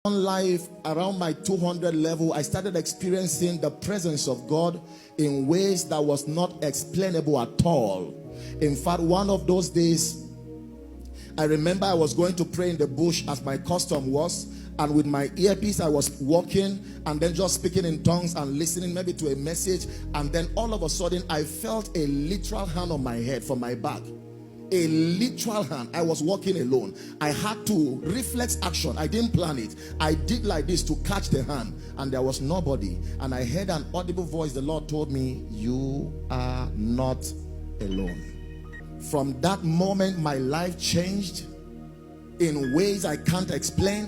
Life around my 200 level, I started experiencing the presence of God in ways that was not explainable at all. In fact, one of those days, I remember I was going to pray in the bush as my custom was, and with my earpiece I was walking and then just speaking in tongues and listening maybe to a message, and then all of a sudden I felt a literal hand on my head from my back. A literal hand. I was walking alone. I had to reflex action. I didn't plan it. I did like this to catch the hand, and there was nobody. And I heard an audible voice. The Lord told me, "You are not alone." From that moment, my life changed in ways I can't explain.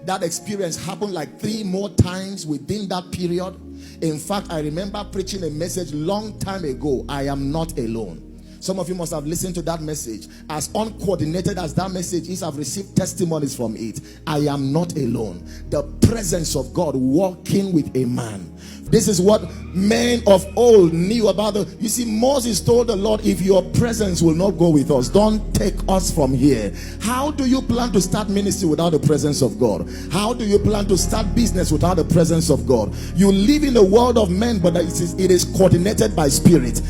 That experience happened like 3 more times within that period. In fact, I remember preaching a message long time ago, "I am not alone." Some of you must have listened to that message. As uncoordinated as that message is, I've received testimonies from it. I am not alone. The presence of God walking with a man. This is what men of old knew about the... You see, Moses told the Lord, "If your presence will not go with us, don't take us from here." How do you plan to start ministry without the presence of God? How do you plan to start business without the presence of God? You live in a world of men, but it is coordinated by spirit.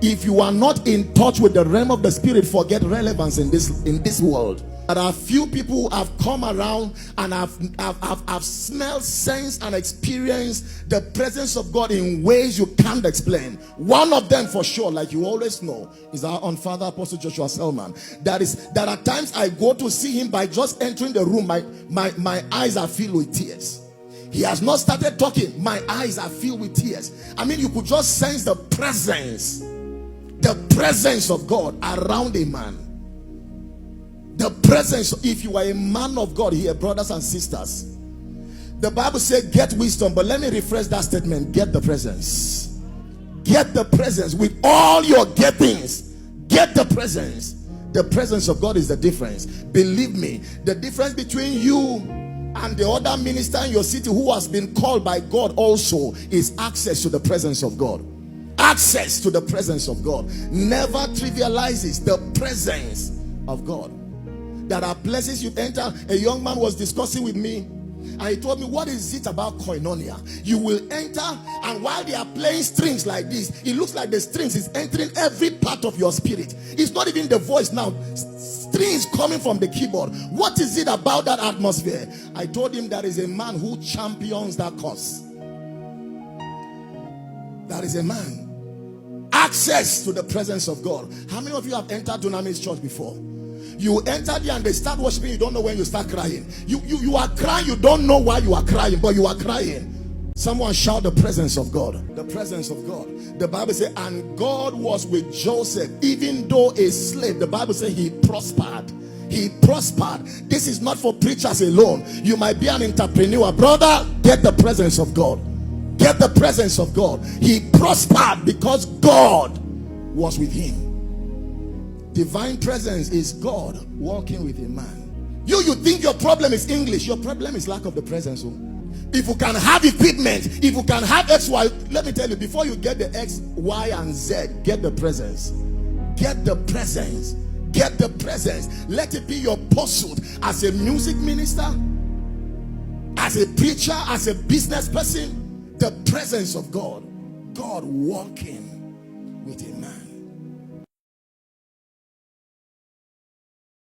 If you are not in touch with the realm of the spirit, forget relevance in this world. There are few people who have come around and have smelled, sensed, and experienced the presence of God in ways you can't explain. One of them for sure, like you always know, is our own father, Apostle Joshua Selman. There are times I go to see him, by just entering the room, my eyes are filled with tears. He has not started talking, my eyes are filled with tears. I mean, you could just sense the presence of God around a man. The presence. If you are a man of God here, brothers and sisters, the Bible says get wisdom, but let me rephrase that statement: get the presence. Get the presence with all your gettings. Get the presence. The presence of God is the difference. Believe me, the difference between you and the other minister in your city who has been called by God also is access to the presence of God. Access to the presence of God never trivializes the presence of God. There are places you enter. A young man was discussing with me, and he told me, "What is it about koinonia? You will enter, and while they are playing strings like this, it looks like the strings is entering every part of your spirit. It's not even the voice now. Strings coming from the keyboard. What is it about that atmosphere?" I told him there is a man who champions that cause. There is a man. Access to the presence of God. How many of you have entered Dunamis Church before? You enter there and they start worshiping. You don't know when you start crying. You are crying. You don't know why you are crying, but you are crying. Someone shout the presence of God. The presence of God. The Bible says, and God was with Joseph, even though a slave. The Bible says he prospered. He prospered. This is not for preachers alone. You might be an entrepreneur. Brother, get the presence of God. Get the presence of God. He prospered because God was with him. Divine presence is God walking with a man. You think your problem is English. Your problem is lack of the presence. If you can have equipment, if you can have X, Y, let me tell you, before you get the X, Y, and Z, get the presence. Get the presence. Get the presence. Let it be your pursuit as a music minister, as a preacher, as a business person. The presence of God. God walking with a man.